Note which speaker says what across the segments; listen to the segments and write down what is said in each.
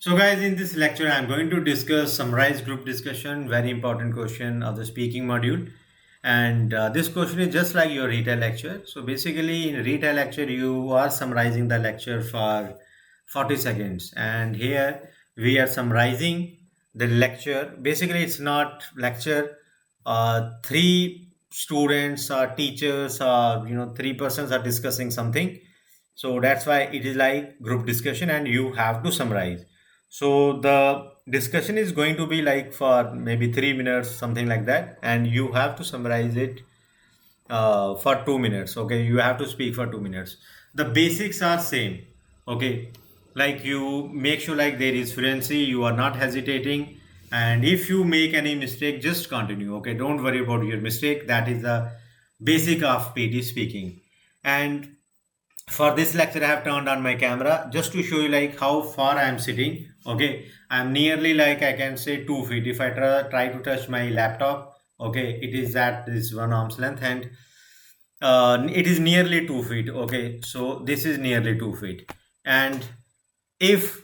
Speaker 1: So guys, in this lecture, I'm going to discuss summarize group discussion, very important question of the speaking module. And this question is just like your retail lecture. So basically in retail lecture, you are summarizing the lecture for 40 seconds. And here we are summarizing the lecture. Basically, it's not lecture. Three students or teachers or, three persons are discussing something. So that's why it is like group discussion and you have to summarize. So the discussion is going to be like for maybe 3 minutes, something like that, and you have to summarize it for 2 minutes. Okay, you have to speak for 2 minutes. The basics are same. Okay, like you make sure like there is fluency, you are not hesitating, and if you make any mistake, just continue. Okay, don't worry about your mistake. That is the basic of PT speaking. And for this lecture I have turned on my camera just to show you like how far I am sitting. Okay, I'm nearly like I can say 2 feet. If I try to touch my laptop, okay, it is at this one arm's length, and it is nearly 2 feet. Okay, so this is nearly 2 feet, and if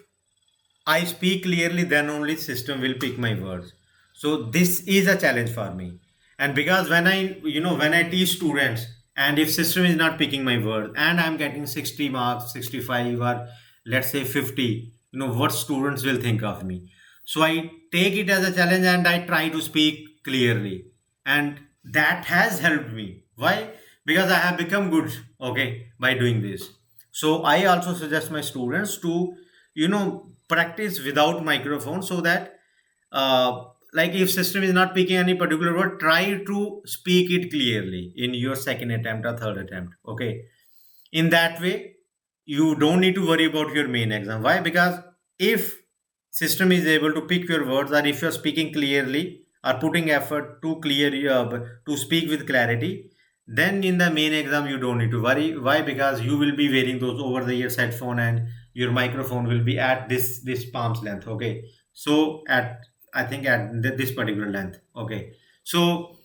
Speaker 1: I speak clearly, then only system will pick my words. So this is a challenge for me. And because when I teach students, and if system is not picking my word and I'm getting 60 marks, 65, or let's say 50, what students will think of me. So I take it as a challenge and I try to speak clearly. And that has helped me. Why? Because I have become good, okay, by doing this. So I also suggest my students to practice without microphone, so that like if system is not picking any particular word, try to speak it clearly in your second attempt or third attempt. Okay, in that way you don't need to worry about your main exam. Why? Because if system is able to pick your words, or if you're speaking clearly or putting effort to clear to speak with clarity, then in the main exam you don't need to worry. Why? Because you will be wearing those over the ears headphone, and your microphone will be at this palm's length. Okay, so at I think at this particular length. Okay, so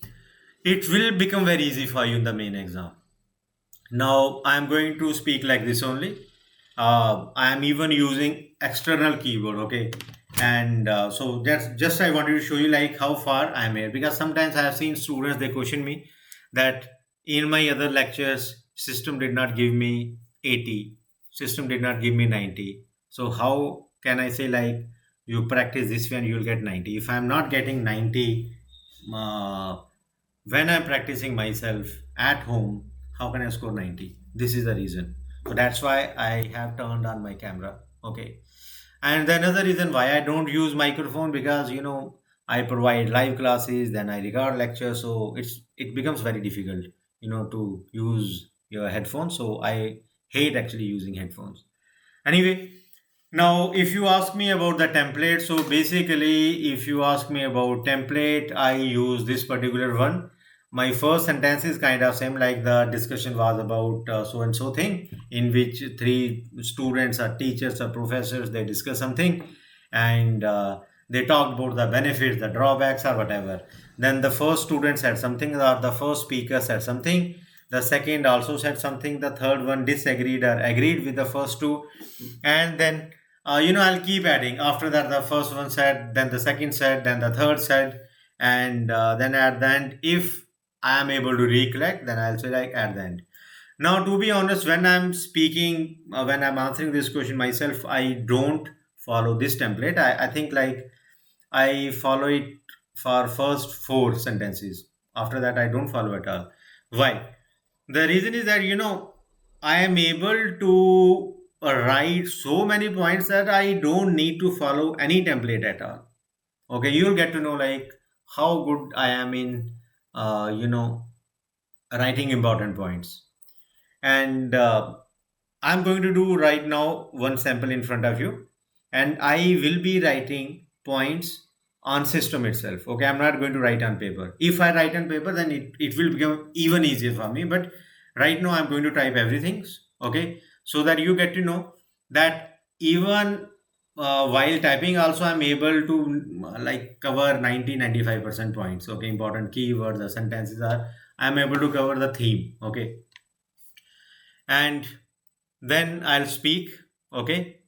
Speaker 1: it will become very easy for you in the main exam. Now I am going to speak like this only. I am even using external keyboard. Okay, and so that's just I wanted to show you like how far I am here, because sometimes I have seen students, they question me that in my other lectures system did not give me 80, system did not give me 90. So how can I say like you practice this way and you'll get 90? If I'm not getting 90 uh, when I'm practicing myself at home, how can I score 90? This is the reason. So that's why I have turned on my camera. Okay. And the another reason why I don't use microphone, because I provide live classes, then I record lectures, so it becomes very difficult, to use your headphones. So I hate actually using headphones. Anyway, now if you ask me about the template, so basically if you ask me about template, I use this particular one. My first sentence is kind of same like the discussion was about so and so thing, in which three students or teachers or professors, they discuss something, and they talked about the benefits, the drawbacks, or whatever. Then the first student said something, or the first speaker said something, the second also said something, the third one disagreed or agreed with the first two, and then I'll keep adding. After that, the first one said, then the second said, then the third said, and then at the end, if I am able to recollect, then I'll say like at the end. Now, to be honest, when I'm speaking, when I'm answering this question myself, I don't follow this template. I think like I follow it for first four sentences. After that, I don't follow at all. Why? The reason is that I am able to write so many points that I don't need to follow any template at all. Okay, you'll get to know like how good I am in writing important points. And I'm going to do right now one sample in front of you, and I will be writing points on system itself. Okay, I'm not going to write on paper. If I write on paper, then it will become even easier for me. But right now, I'm going to type everything. Okay, so that you get to know that even while typing, also I'm able to like cover 90-95% points. Okay, important keywords, the sentences are. I'm able to cover the theme. Okay, and then I'll speak. Okay,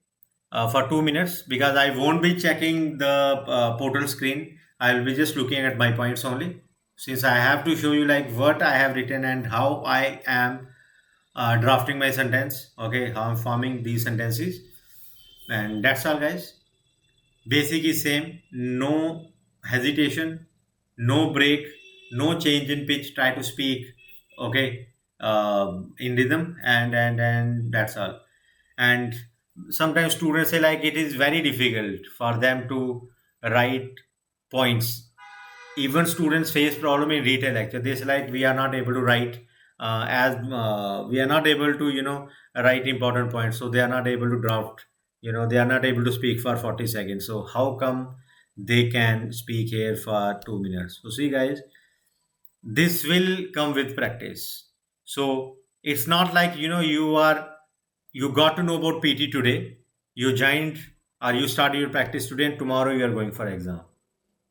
Speaker 1: for 2 minutes, because I won't be checking the portal screen. I will be just looking at my points only, since I have to show you like what I have written and how I am drafting my sentence. Okay, how I'm forming these sentences, and that's all, guys. Basic is same. No hesitation, no break, no change in pitch. Try to speak, okay, in rhythm, and that's all. And sometimes students say like it is very difficult for them to write points. Even students face problem in retail lecture. They say like we are not able to write as we are not able to write important points, so they are not able to draft, they are not able to speak for 40 seconds. So how come they can speak here for 2 minutes? So see, guys, this will come with practice. So it's not like you got to know about PT today, you joined or you started your practice today, and tomorrow you are going for exam.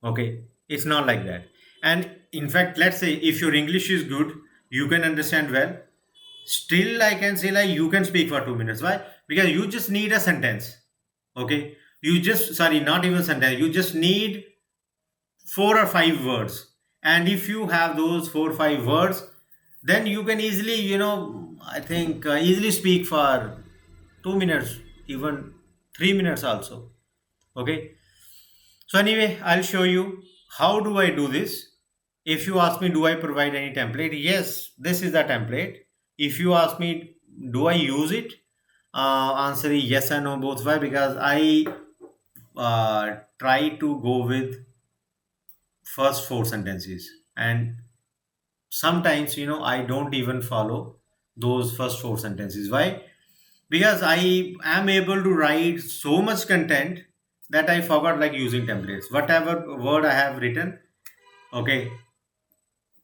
Speaker 1: Okay, it's not like that. And in fact, let's say if your English is good, you can understand well, still I can say like you can speak for 2 minutes. Why? Because you just need a sentence. Okay, you just, sorry, not even sentence, you just need 4 or 5 words. And if you have those 4 or 5 words, then you can easily, I think, easily speak for 2 minutes, even 3 minutes also. Okay. So anyway, I'll show you how do I do this. If you ask me, do I provide any template? Yes, this is the template. If you ask me, do I use it? Answer is yes and no both. Why? Because I try to go with first 4 sentences, and sometimes I don't even follow those first 4 sentences. Why? Because I am able to write so much content that I forgot like using templates. Whatever word I have written, okay,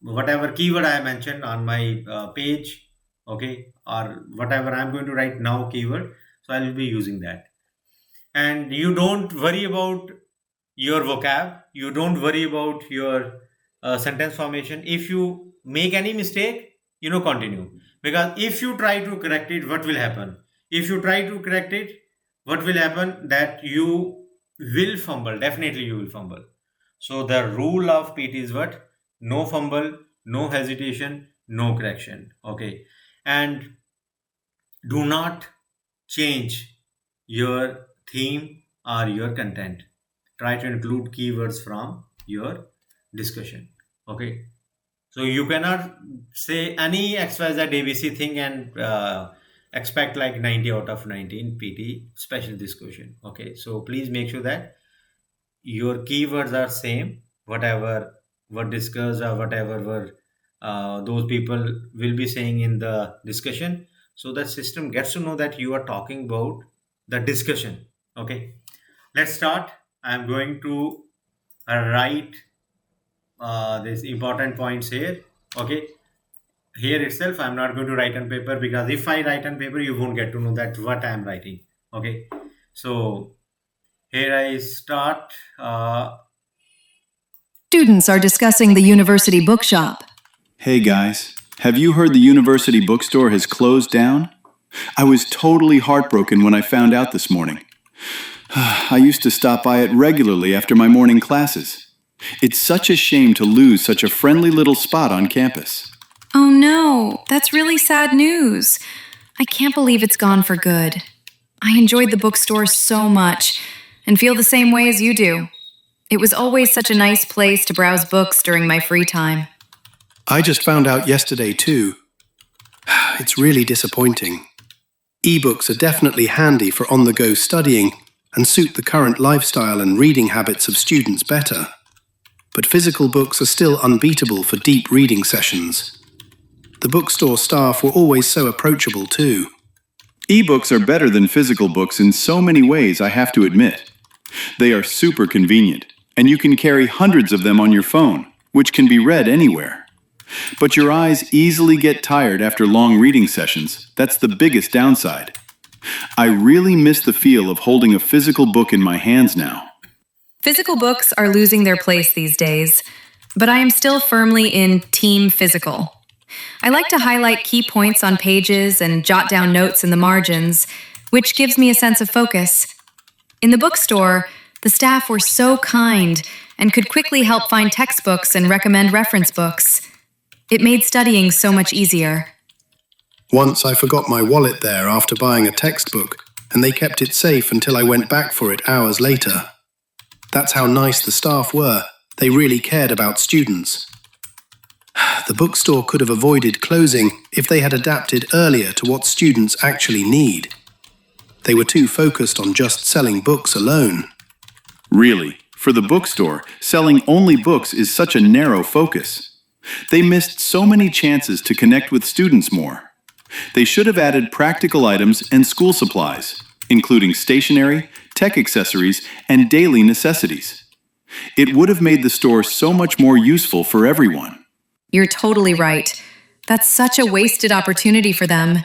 Speaker 1: whatever keyword I have mentioned on my page, okay, or whatever I'm going to write now keyword, so I will be using that. And you don't worry about your vocab, you don't worry about your sentence formation. If you make any mistake, continue. Because if you try to correct it, what will happen? If you try to correct it, what will happen? That you will fumble. Definitely you will fumble. So the rule of PT is what? No fumble, no hesitation, no correction. Okay. And do not change your theme or your content. Try to include keywords from your discussion. Okay. So you cannot say any XYZ ABC thing and expect like 90 out of 90 in PT special discussion. Okay. So please make sure that your keywords are same, whatever were discussed or whatever were those people will be saying in the discussion, so that system gets to know that you are talking about the discussion. Okay, let's start. I'm going to write these important points here. Okay, here itself I'm not going to write on paper, because if I write on paper you won't get to know that what I'm writing. Okay, so here I start.
Speaker 2: Students are discussing the university bookshop.
Speaker 3: Hey guys, have you heard the university bookstore has closed down? I was totally heartbroken when I found out this morning. I used to stop by it regularly after my morning classes. It's such a shame to lose such a friendly little spot on campus.
Speaker 2: Oh no, that's really sad news. I can't believe it's gone for good. I enjoyed the bookstore so much and feel the same way as you do. It was always such a nice place to browse books during my free time.
Speaker 4: I just found out yesterday too. It's really disappointing. E-books are definitely handy for on-the-go studying and suit the current lifestyle and reading habits of students better. But physical books are still unbeatable for deep reading sessions. The bookstore staff were always so approachable too.
Speaker 3: E-books are better than physical books in so many ways, I have to admit. They are super convenient, and you can carry hundreds of them on your phone, which can be read anywhere. But your eyes easily get tired after long reading sessions. That's the biggest downside. I really miss the feel of holding a physical book in my hands now.
Speaker 2: Physical books are losing their place these days, but I am still firmly in Team Physical. I like to highlight key points on pages and jot down notes in the margins, which gives me a sense of focus. In the bookstore, the staff were so kind and could quickly help find textbooks and recommend reference books. It made studying so much easier.
Speaker 4: Once I forgot my wallet there after buying a textbook, and they kept it safe until I went back for it hours later. That's how nice the staff were. They really cared about students. The bookstore could have avoided closing if they had adapted earlier to what students actually need. They were too focused on just selling books alone.
Speaker 3: Really, for the bookstore, selling only books is such a narrow focus. They missed so many chances to connect with students more. They should have added practical items and school supplies, including stationery, tech accessories, and daily necessities. It would have made the store so much more useful for everyone.
Speaker 2: You're totally right. That's such a wasted opportunity for them.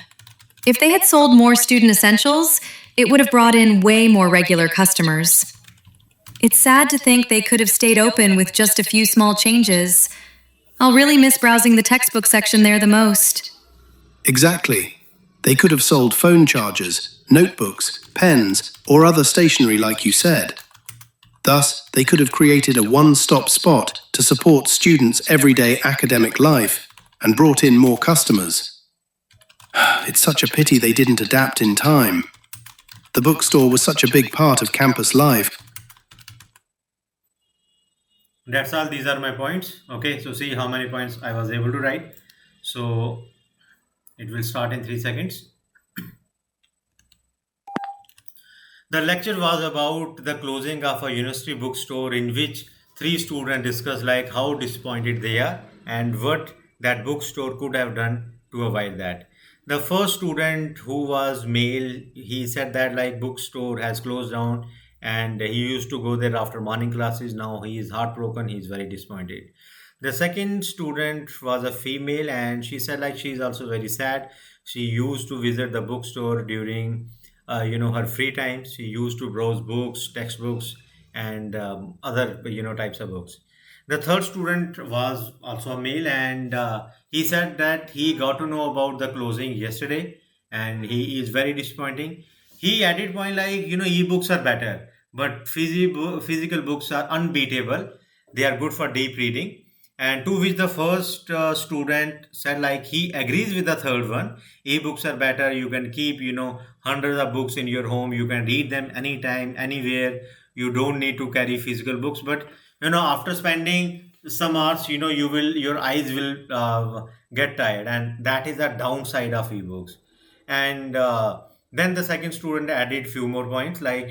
Speaker 2: If they had sold more student essentials, it would have brought in way more regular customers. It's sad to think they could have stayed open with just a few small changes. I'll really miss browsing the textbook section there the most.
Speaker 4: Exactly. They could have sold phone chargers, notebooks, pens, or other stationery like you said. Thus, they could have created a one-stop spot to support students' everyday academic life and brought in more customers. It's such a pity they didn't adapt in time. The bookstore was such a big part of campus life.
Speaker 1: That's all. These are my points. Okay, so see how many points I was able to write. So it will start in 3 seconds. The lecture was about the closing of a university bookstore, in which 3 students discussed like how disappointed they are and what that bookstore could have done to avoid that. The first student, who was male, he said that like bookstore has closed down and he used to go there after morning classes. Now he is heartbroken, he is very disappointed. The second student was a female and she said like she is also very sad. She used to visit the bookstore during her free time. She used to browse books, textbooks, and other types of books. The third student was also a male, and he said that he got to know about the closing yesterday, and he is very disappointing. He added point like ebooks are better, but physical books are unbeatable. They are good for deep reading. And to which the first student said like he agrees with the third one. Ebooks are better. You can keep hundreds of books in your home. You can read them anytime, anywhere. You don't need to carry physical books. But after spending some hours, your eyes will get tired, and that is the downside of ebooks. And then the second student added few more points like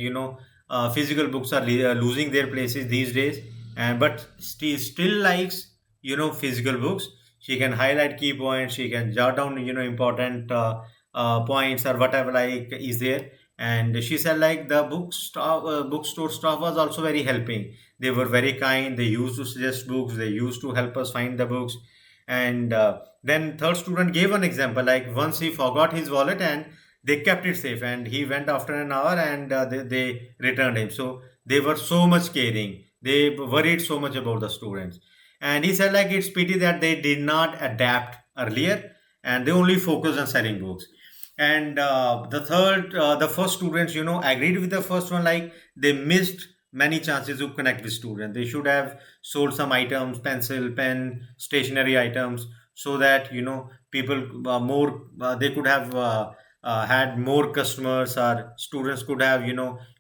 Speaker 1: physical books are losing their places these days, and but still likes physical books. She can highlight key points, she can jot down important points or whatever like is there. And she said like the bookstore staff was also very helping. They were very kind, they used to suggest books, they used to help us find the books. And then third student gave an example like once he forgot his wallet and they kept it safe, and he went after an hour and they returned him. So they were so much caring, they worried so much about the students. And he said like it's pity that they did not adapt earlier and they only focused on selling books. And the first students agreed with the first one like they missed many chances to connect with students. They should have sold some items, pencil, pen, stationery items, so that people more they could have had more customers, or students could have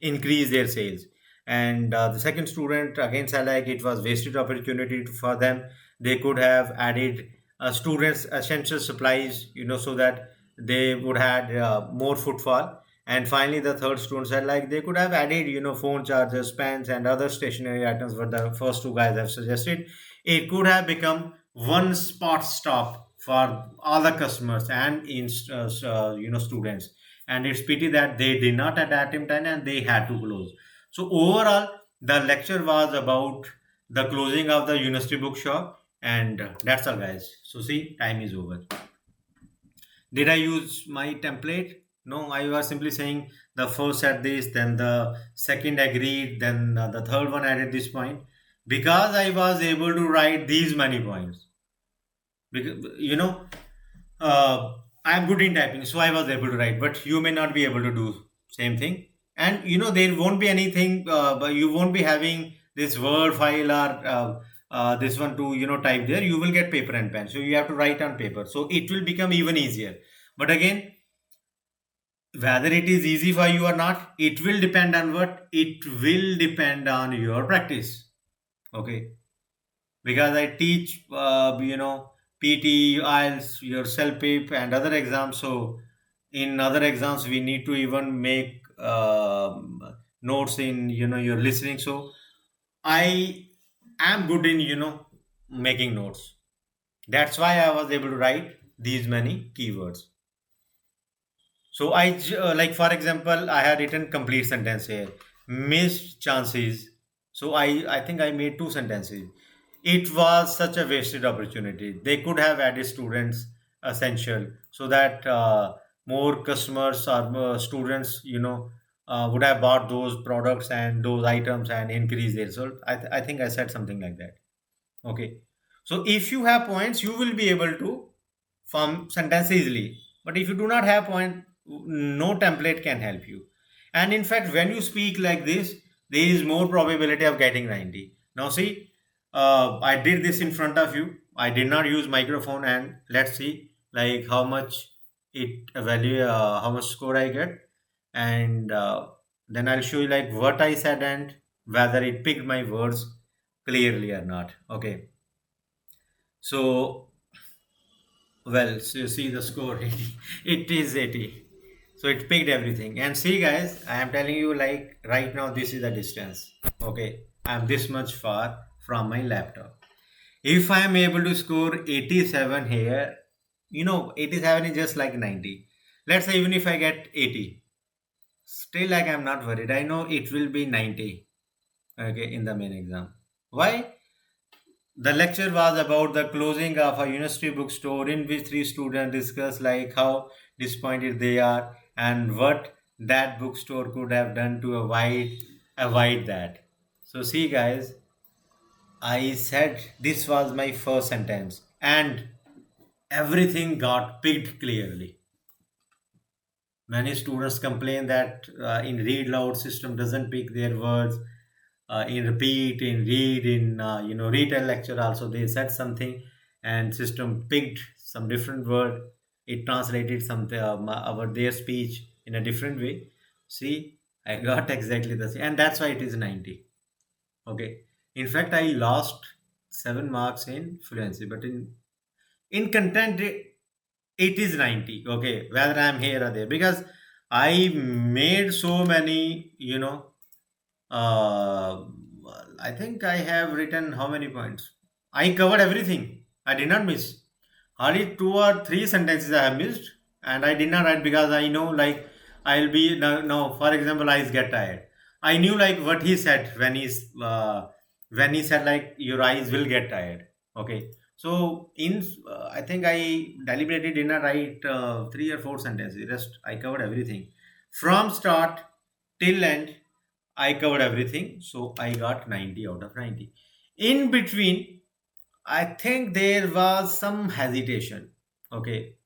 Speaker 1: increased their sales. And the second student again said like it was wasted opportunity for them. They could have added students essential supplies, so that they would had more footfall. And finally the third student said like they could have added phone chargers, pens, and other stationery items what the first two guys have suggested. It could have become one spot stop for all the customers and students. And it's pity that they did not adapt in time and they had to close. So overall, the lecture was about the closing of the university bookshop, and that's all, guys. So see, time is over. Did I use my template? No, I was simply saying the first said this, then the second agreed, then the third one added this point, because I was able to write these many points. Because I'm good in typing, so I was able to write. But you may not be able to do same thing. and there won't be anything, but you won't be having this word file or this one to type there. You will get paper and pen, so you have to write on paper, so it will become even easier. But again, whether it is easy for you or not, it will depend on what? It will depend on your practice. Okay, because I teach PT, IELTS, your self pip and other exams. So in other exams we need to even make notes in your listening. So I am good in making notes. That's why I was able to write these many keywords. So like for example, I had written complete sentence here. Missed chances. So I think I made two sentences. It was such a wasted opportunity. They could have added students essential, so that more customers or more students would have bought those products and those items and increase their result. I think I said something like that. Okay. So if you have points, you will be able to form sentence easily. But if you do not have point, no template can help you. And in fact, when you speak like this, there is more probability of getting 90. Now see, I did this in front of you. I did not use microphone, and let's see like how much it value, how much score I get, and then I'll show you like what I said and whether it picked my words clearly or not. Okay. So, well, so you see the score 80. It is 80. So it picked everything. And see, guys, I am telling you, like right now, this is the distance. Okay. I'm this much far from my laptop. If I am able to score 87 here, 87 is just like 90. Let's say even if I get 80, still like I'm not worried. I know it will be 90. Okay, in the main exam. Why? The lecture was about the closing of a university bookstore, in which three students discussed like how disappointed they are and what that bookstore could have done to avoid that. So see, guys, I said this was my first sentence and everything got picked clearly. Many students complain that in read loud system doesn't pick their words. In repeat, in read, in retell lecture also they said something, and system picked some different word. It translated something our their speech in a different way. See, I got exactly the same, and that's why it is 90. Okay. In fact, I lost 7 marks in fluency, but in content it is 90. Okay, whether I'm here or there, because I made so many uh, I think I have written how many points. I covered everything. I did not miss. Only two or three sentences I have missed, and I did not write because I know like I'll be now. No, for example, eyes get tired. I knew like what he said when he said like your eyes will get tired. Okay, so in I think I deliberately did not write three or four sentences. Rest I covered everything from start till end. I covered everything, so I got 90 out of 90. In between, I think there was some hesitation. Okay,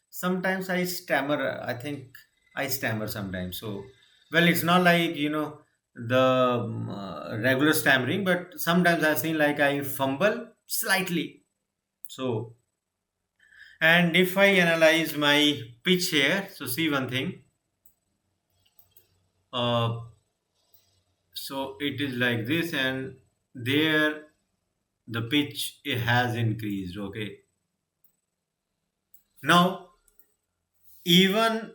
Speaker 1: sometimes I stammer. I think I stammer sometimes. So, well, it's not like the regular stammering, but sometimes I've seen like I fumble slightly. So, and if I analyze my pitch here, so see one thing. Uh, so it is like this, and there the pitch has increased. Okay, now even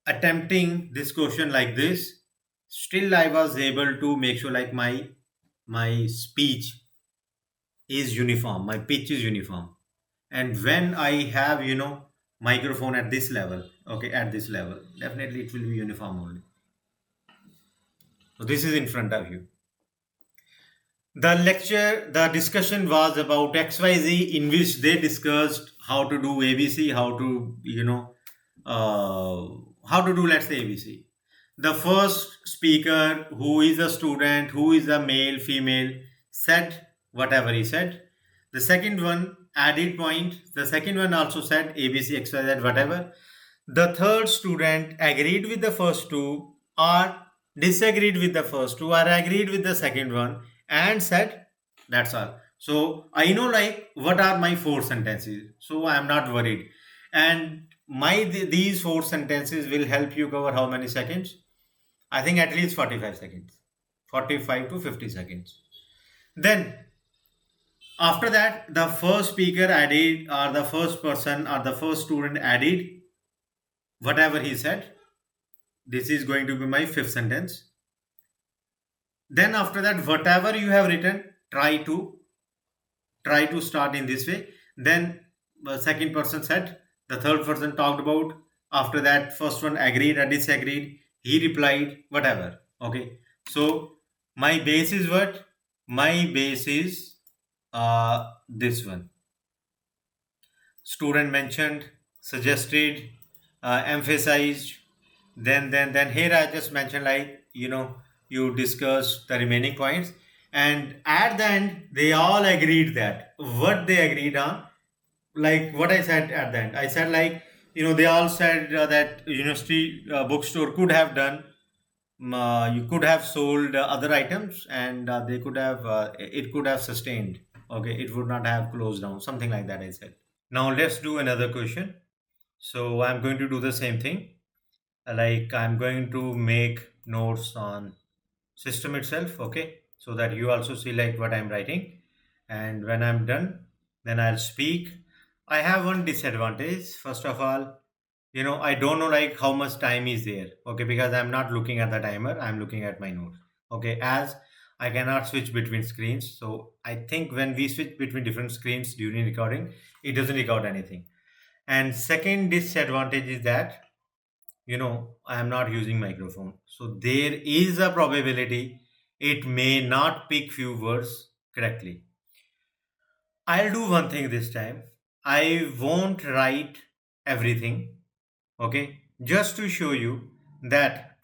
Speaker 1: attempting this question like this, still I was able to make sure like my speech is uniform, my pitch is uniform. And when I have microphone at this level, okay, at this level, definitely it will be uniform only. So this is in front of you. The discussion was about XYZ, in which they discussed how to do ABC, how to, how to do, let's say, ABC. The first speaker, who is a student, who is a male, female, said whatever he said. The second one added point. The second one also said ABC, XYZ, whatever. The third student agreed with the first two, or disagreed with the first two, or agreed with the second one, and said, that's all. So I know like what are my four sentences. So I am not worried. And these four sentences will help you cover how many seconds? I think at least 45 seconds. 45 to 50 seconds. Then after that, the first speaker added, or the first person, or the first student added whatever he said. This is going to be my fifth sentence. Then after that, whatever you have written, try to start in this way. Then the second person said, the third person talked about. After that, first one agreed or disagreed. He replied, whatever. Okay. So my base is what? My base is this one. Student mentioned, suggested, emphasized. Then here I just mentioned like you discussed the remaining points, and at the end they all agreed that what they agreed on, like what I said at the end. I said like they all said that university bookstore could have done. You could have sold other items, and they could have it could have sustained. Okay, it would not have closed down. Something like that I said. Now let's do another question. So I'm going to do the same thing. Like I'm going to make notes on system itself, okay, so that you also see like what I'm writing. And when I'm done, then I'll speak. I have one disadvantage. First of all, I don't know like how much time is there, okay, because I'm not looking at the timer, I'm looking at my notes. Okay, as I cannot switch between screens, so I think when we switch between different screens during recording, it doesn't record anything. And second disadvantage is that I am not using microphone, so there is a probability it may not pick few words correctly. I'll do one thing this time. I won't write everything, okay, just to show you that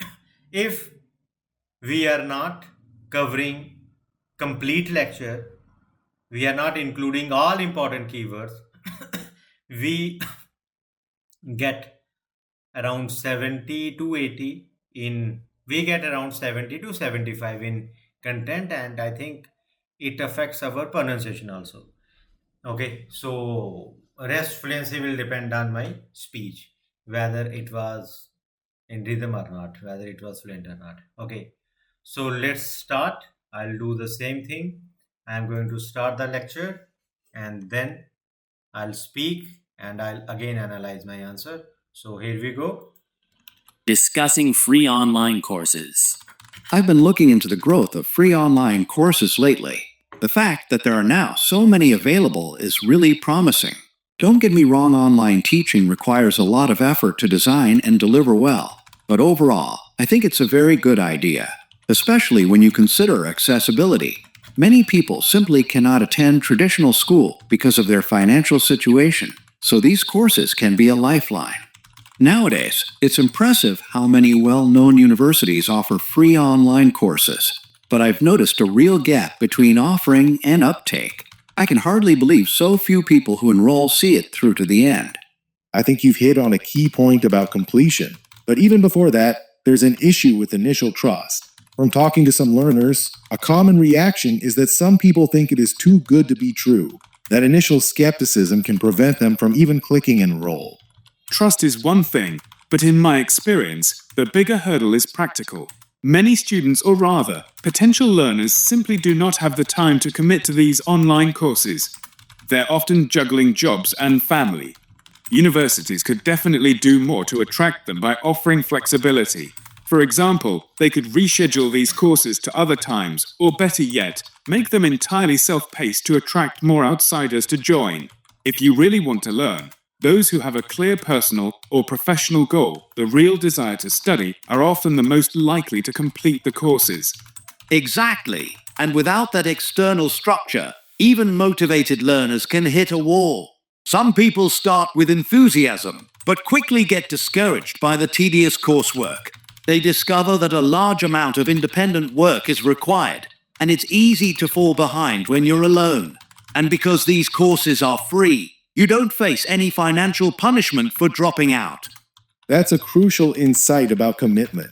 Speaker 1: if we are not covering complete lecture, we are not including all important keywords, we get around 70 to 80 in we get around 70 to 75 in content, and I think it affects our pronunciation also. Okay, so rest fluency will depend on my speech, whether it was in rhythm or not, whether it was fluent or not. Okay, so let's start. I'll do the same thing. I'm going to start the lecture, and then I'll speak, and I'll again analyze my answer. So here we go.
Speaker 5: Discussing free online courses.
Speaker 6: I've been looking into the growth of free online courses lately. The fact that there are now so many available is really promising. Don't get me wrong, online teaching requires a lot of effort to design and deliver well. But overall, I think it's a very good idea, especially when you consider accessibility. Many people simply cannot attend traditional school because of their financial situation, so these courses can be a lifeline. Nowadays, it's impressive how many well-known universities offer free online courses, but I've noticed a real gap between offering and uptake. I can hardly believe so few people who enroll see it through to the end.
Speaker 7: I think you've hit on a key point about completion. But even before that, there's an issue with initial trust. From talking to some learners, a common reaction is that some people think it is too good to be true. That initial skepticism can prevent them from even clicking enroll.
Speaker 8: Trust is one thing, but in my experience, the bigger hurdle is practical. Many students, or rather, potential learners, simply do not have the time to commit to these online courses. They're often juggling jobs and family. Universities could definitely do more to attract them by offering flexibility. For example, they could reschedule these courses to other times, or better yet, make them entirely self-paced to attract more outsiders to join. If you really want to learn, those who have a clear personal or professional goal, the real desire to study, are often the most likely to complete the courses.
Speaker 6: Exactly. And without that external structure, even motivated learners can hit a wall. Some people start with enthusiasm, but quickly get discouraged by the tedious coursework. They discover that a large amount of independent work is required, and it's easy to fall behind when you're alone. And because these courses are free, you don't face any financial punishment for dropping out.
Speaker 7: That's a crucial insight about commitment.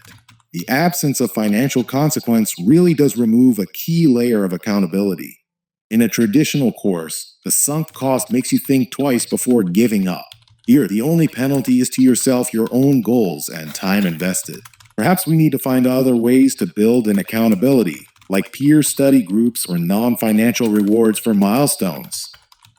Speaker 7: The absence of financial consequence really does remove a key layer of accountability. In a traditional course, the sunk cost makes you think twice before giving up. Here, the only penalty is to yourself your own goals and time invested. Perhaps we need to find other ways to build an accountability, like peer study groups or non-financial rewards for milestones.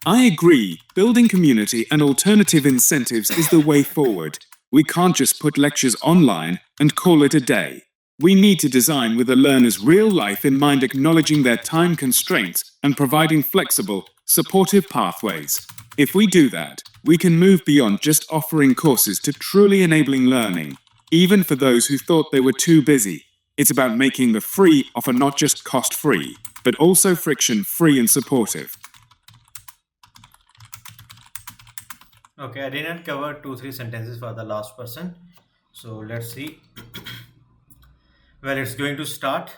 Speaker 8: I agree. Building community and alternative incentives is the way forward. We can't just put lectures online and call it a day. We need to design with the learner's real life in mind, acknowledging their time constraints and providing flexible, supportive pathways. If we do that, we can move beyond just offering courses to truly enabling learning, even for those who thought they were too busy. It's about making the free offer not just cost-free, but also friction-free and supportive.
Speaker 1: Okay, I didn't cover 2-3 sentences for the last person. So let's see. Well, it's going to start.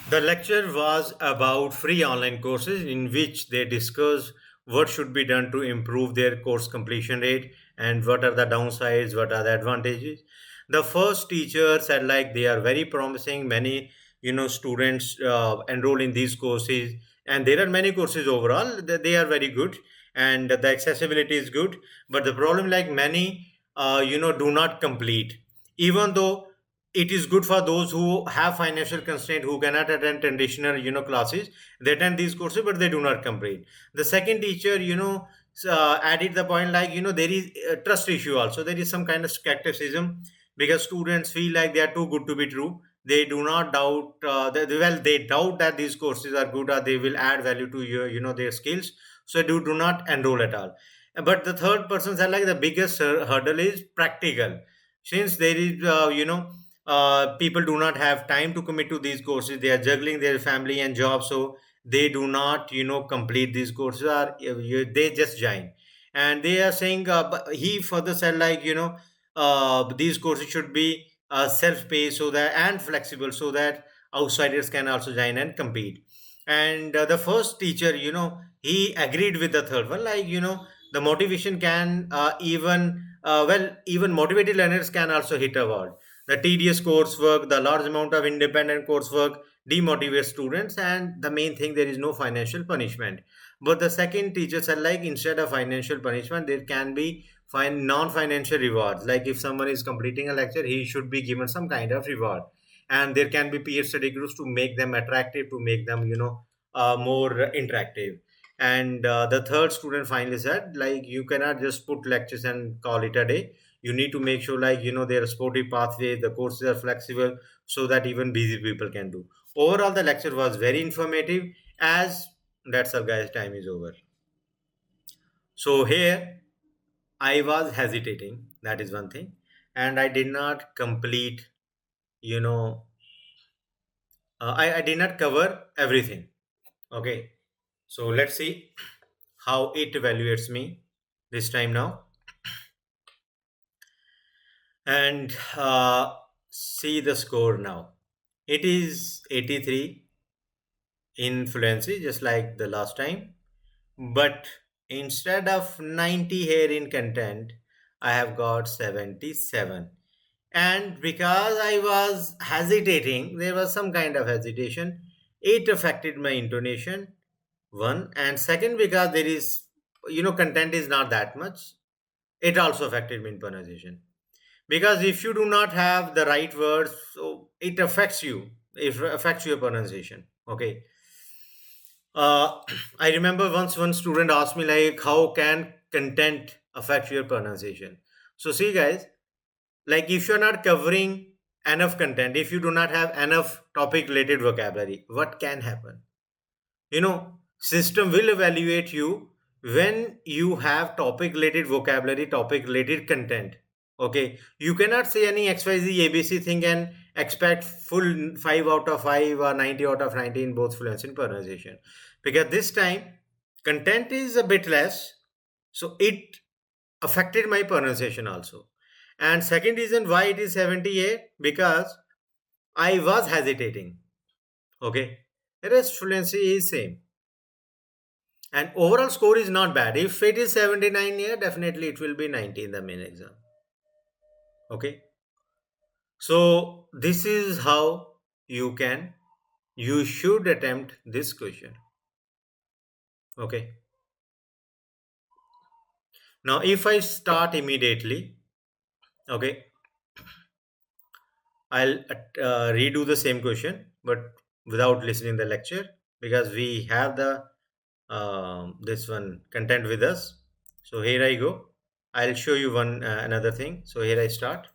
Speaker 1: The lecture was about free online courses in which they discuss what should be done to improve their course completion rate and what are the downsides, what are the advantages. The first teacher said like they are very promising. Many students enroll in these courses, and there are many courses overall. They are very good, and the accessibility is good. But the problem like many do not complete, even though it is good for those who have financial constraint, who cannot attend traditional classes. They attend these courses but they do not complete. The second teacher added the point like there is a trust issue also. There is some kind of skepticism because students feel like they are too good to be true. They do not doubt they doubt that these courses are good or they will add value to their skills, so do not enroll at all. But the third person said like the biggest hurdle is practical, since there is people do not have time to commit to these courses. They are juggling their family and job, so they do not complete these courses, or they just join. And they are saying but he further said like these courses should be self-paced so that and flexible so that outsiders can also join and compete. And the first teacher he agreed with the third one, like the motivation can even motivated learners can also hit a wall. The tedious coursework, the large amount of independent coursework demotivates students, and the main thing, there is no financial punishment. But the second teacher said like instead of financial punishment, there can be non-financial rewards. Like if someone is completing a lecture, he should be given some kind of reward, and there can be peer study groups to make them attractive, to make them more interactive. And the third student finally said like you cannot just put lectures and call it a day. You need to make sure like there are sportive pathways, the courses are flexible, so that even busy people can do. Overall, the lecture was very informative. As that's all guys, time is over. So here I was hesitating, that is one thing, and I did not complete, you know I did not cover everything. Okay, so let's see how it evaluates me this time now. And see the score now. It is 83 in fluency, just like the last time. But instead of 90 here in content, I have got 77. And because I was hesitating, there was some kind of hesitation. It affected my intonation, one. And second, because there is, content is not that much. It also affected me in pronunciation. Because if you do not have the right words, so it affects you. It affects your pronunciation. Okay. uh, I remember once one student asked me like how can content affect your pronunciation. So see guys, like if you're not covering enough content, if you do not have enough topic related vocabulary, what can happen? System will evaluate you when you have topic related vocabulary, topic related content. Okay, you cannot say any xyz abc thing and expect full 5 out of 5 or 90 out of 90 in both fluency and pronunciation, because this time content is a bit less, so it affected my pronunciation also. And second reason why it is 78, because I was hesitating. Okay, the rest fluency is same. And overall score is not bad. If it is 79 here, definitely it will be 90 in the main exam. Okay. So this is how you should attempt this question. Okay. Now if I start immediately, okay, I'll redo the same question, but without listening the lecture, because we have the this one content with us. So here I go. I'll show you one another thing. So here I start.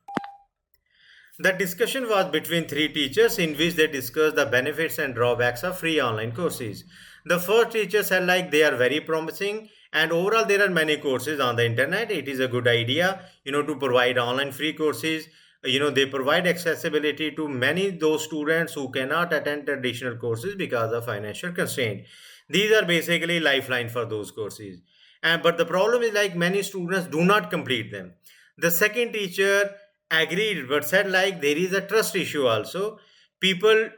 Speaker 1: The discussion was between three teachers in which they discussed the benefits and drawbacks of free online courses. The first teacher said like they are very promising and overall there are many courses on the internet. It is a good idea, to provide online free courses. They provide accessibility to many those students who cannot attend traditional courses because of financial constraint. These are basically lifeline for those courses. And but the problem is like many students do not complete them. The second teacher agreed but said like there is a trust issue also. People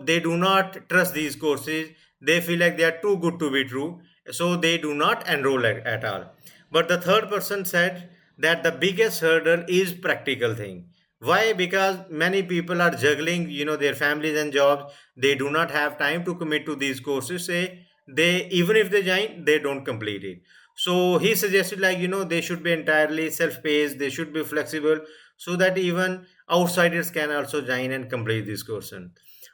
Speaker 1: they do not trust these courses. They feel like they are too good to be true, so they do not enroll at all. But the third person said that the biggest hurdle is practical thing. Why? Because many people are juggling their families and jobs. They do not have time to commit to these courses. Say they, even if they join, they don't complete it. So he suggested like they should be entirely self-paced, they should be flexible, so that even outsiders can also join and complete this course.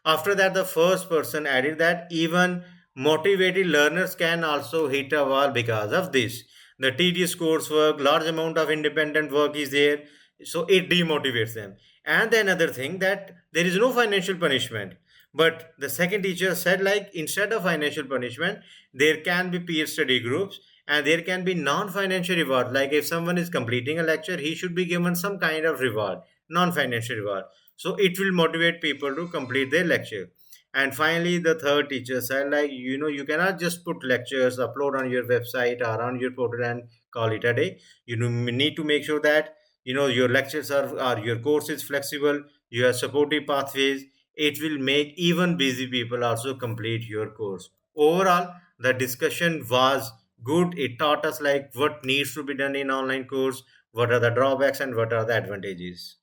Speaker 1: After that, the first person added that even motivated learners can also hit a wall because of this. The tedious coursework, large amount of independent work is there, so it demotivates them. And the another thing that there is no financial punishment. But the second teacher said like instead of financial punishment, there can be peer study groups and there can be non-financial reward. Like if someone is completing a lecture, he should be given some kind of reward, non-financial reward, so it will motivate people to complete their lecture. And finally the third teacher said like you cannot just put lectures upload on your website or on your portal and call it a day. Need to make sure that your lectures are your course is flexible, you have supportive pathways. It will make even busy people also complete your course. Overall, the discussion was good. It taught us like what needs to be done in online course, what are the drawbacks and what are the advantages.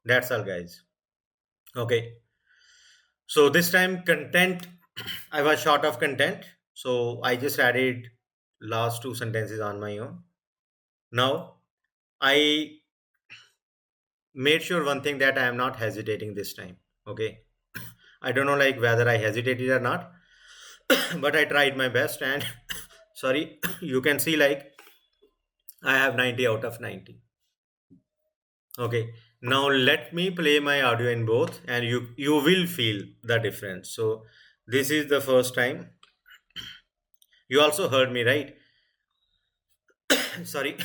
Speaker 1: That's all, guys. Okay. So this time content, I was short of content, so I just added last two sentences on my own. Now I made sure one thing, that I am not hesitating this time. Okay. I don't know like whether I hesitated or not, but I tried my best and sorry, you can see like I have 90 out of 90. Okay. Now let me play my audio in both and you will feel the difference. So this is the first time. You also heard me, right? Sorry.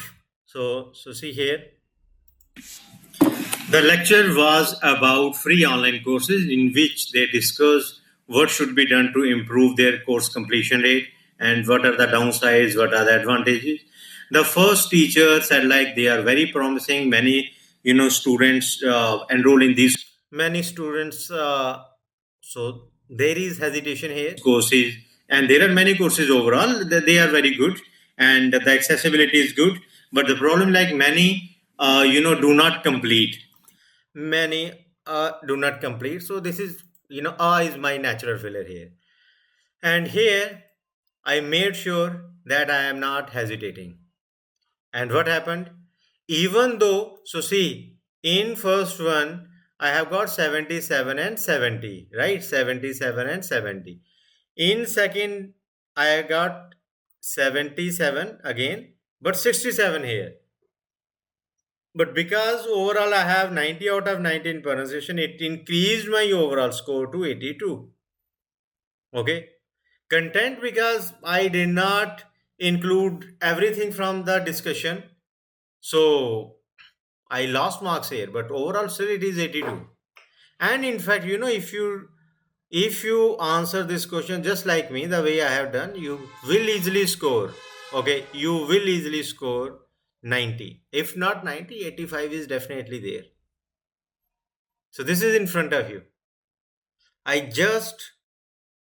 Speaker 1: So see here. The lecture was about free online courses in which they discussed what should be done to improve their course completion rate and what are the downsides, what are the advantages. The first teacher said like they are very promising. Many students enroll in these. Many students. So there is hesitation here. Courses, and there are many courses overall. They are very good and the accessibility is good. But the problem like many do not complete. Many do not complete. So this is is my natural filler here. And here I made sure that I am not hesitating. And what happened? Even though, so see, in first one I have got 77 and 70, right? 77 and 70. In second I got 77 again, but 67 here. But because overall I have 90 out of 90 in pronunciation, it increased my overall score to 82. Okay. Content, because I did not include everything from the discussion. So I lost marks here, but overall still it is 82. And in fact, if you answer this question just like me, the way I have done, you will easily score. Okay, you will easily score 90. If not 90, 85 is definitely there. So this is in front of you. I just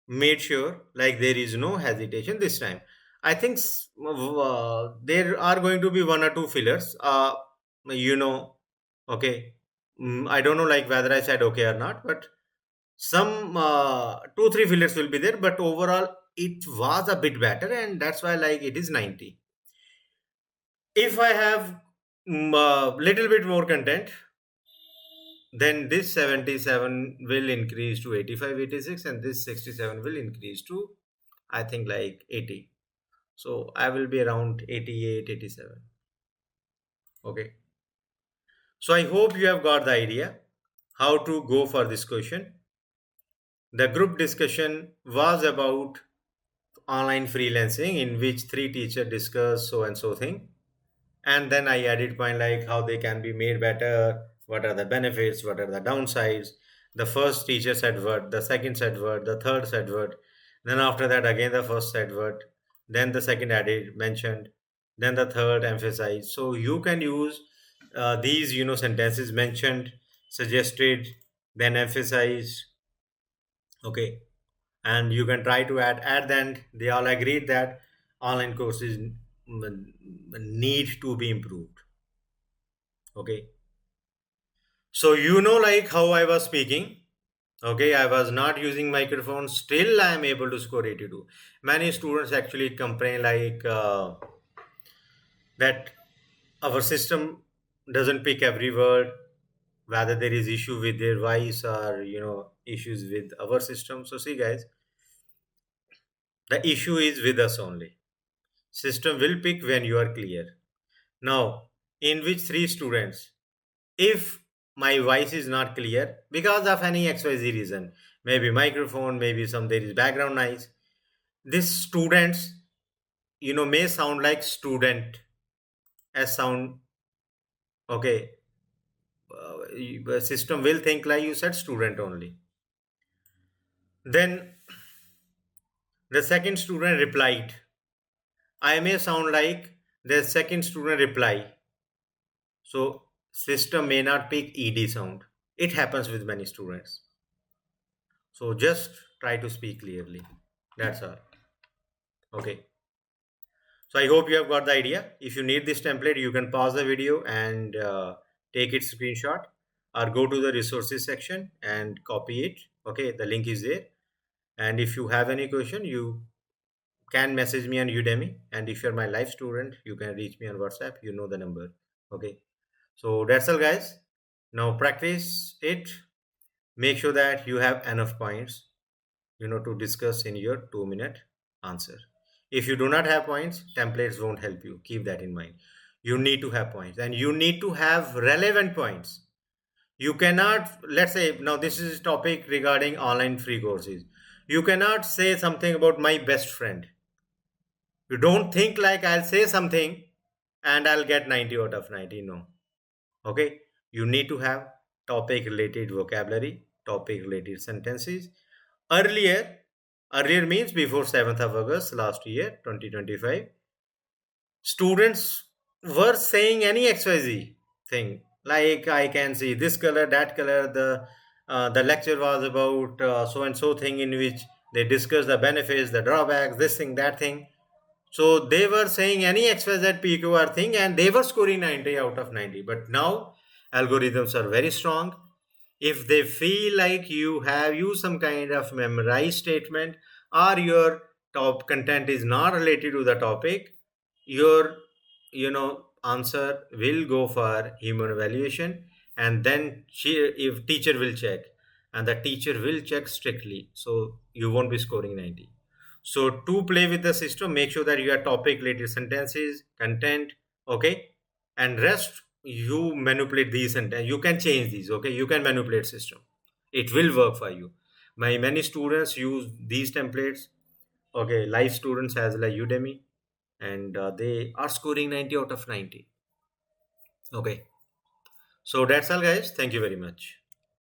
Speaker 1: made sure like there is no hesitation this time. I think there are going to be one or two fillers. You know, okay. I don't know like whether I said okay or not, but some two three fillers will be there. But overall, it was a bit better, and that's why like it is 90. If I have little bit more content, then this 77 will increase to 85, 86, and this 67 will increase to I think like 80. So I will be around 88, 87. Okay. So I hope you have got the idea how to go for this question. The group discussion was about online freelancing in which three teachers discuss so and so thing. And then I added point like how they can be made better, what are the benefits, what are the downsides. The first teacher said word, the second said word, the third said word. Then after that again the first said word, then the second added mentioned, then the third emphasized. So you can use these sentences mentioned, suggested, then emphasized. Okay, and you can try to add at the end. They all agreed that online courses need to be improved. Okay, so like how I was speaking. Okay, I was not using microphone, still I am able to score 82. Many students actually complain like that our system doesn't pick every word, whether there is issue with their voice or issues with our system. So see guys, the issue is with us only. System will pick when you are clear. Now, in which three students, if my voice is not clear because of any XYZ reason, maybe microphone, maybe some there is background noise, this students, may sound like student as sound. Okay, system will think like you said student only. Then the second student replied. I may sound like the second student reply. So system may not pick ed sound. It happens with many students. So just try to speak clearly. That's all. Okay. So I hope you have got the idea. If you need this template, you can pause the video and take its screenshot, or go to the resources section and copy it. Okay, the link is there. And if you have any question, you can message me on Udemy. And if you're my live student, you can reach me on WhatsApp. You know the number. Okay. So that's all, guys. Now practice it. Make sure that you have enough points, to discuss in your 2-minute answer. If you do not have points, templates won't help you. Keep that in mind. You need to have points, and you need to have relevant points. You cannot, let's say, now this is a topic regarding online free courses. You cannot say something about my best friend. You don't think like I'll say something and I'll get 90 out of 90. No. Okay. You need to have topic related vocabulary, topic related sentences. Earlier, earlier means before 7th of August last year, 2025, students were saying any XYZ thing. Like I can see this color, that color. The lecture was about so and so thing in which they discuss the benefits, the drawbacks, this thing, that thing. So they were saying any XYZ PQR thing and they were scoring 90 out of 90. But now algorithms are very strong. If they feel like you have used some kind of memorized statement, or your top content is not related to the topic, your answer will go for human evaluation, and then if teacher will check, and the teacher will check strictly, so you won't be scoring 90. So to play with the system, make sure that you have topic related sentences, content. Okay, and rest you manipulate these, and you can change these. Okay, you can manipulate system, it will work for you. My many students use these templates. Okay, live students as like Udemy, and they are scoring 90 out of 90. Okay, so that's all guys, thank you very much.